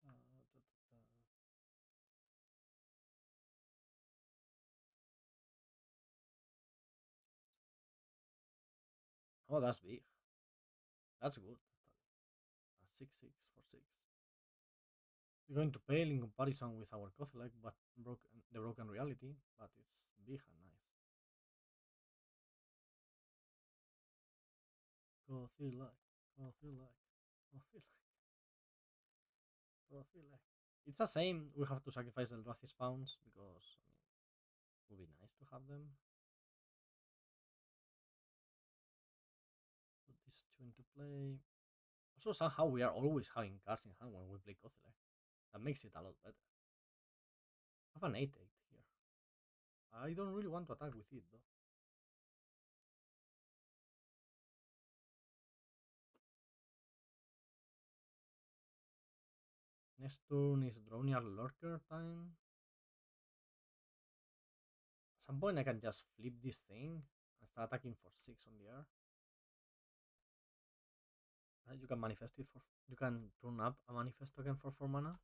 Da, da, da. Oh, that's big. That's good. A 6/6 for 6. It's going to pale in comparison with our Cothelec, but the broken reality, but it's big and nice. Cothelec, Cothelec, Cothelec, Cothelec. It's the same. We have to sacrifice the Eldrazi spawns because it would be nice to have them. Put these two into play. Also, somehow we are always having cards in hand when we play Cothelec. That makes it a lot better. I have an 8/8 here. I don't really want to attack with it though. Next turn is Drownier Lurker time. At some point I can just flip this thing start attacking for 6 on the air. You can manifest it for. You can turn up a manifest token for 4 mana.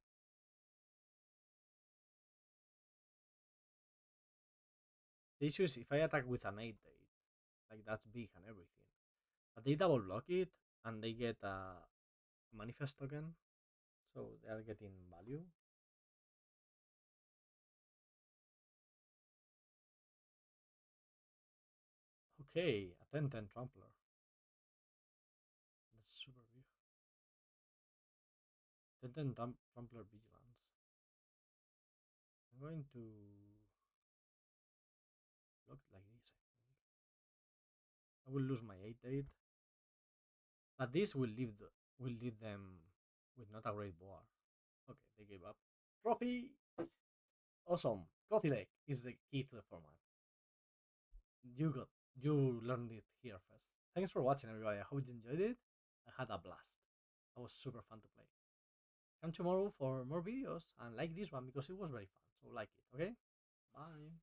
The issue is if I attack with an 8/8, like that's big and everything. But they double block it and they get a manifest token, so they are getting value. Okay, a 10/10 trampler. That's super big. 10/10 trampler vigilance. I'm going to block it like this. I will lose my 8/8, but this will leave them with not a great board. Okay, they gave up. Trophy! Awesome. Coffee Lake is the key to the format. You got you learned it here first. Thanks for watching, everybody. I hope you enjoyed it. I had a blast. That was super fun to play. Come tomorrow for more videos and like this one because it was very fun. So like it, okay? Bye.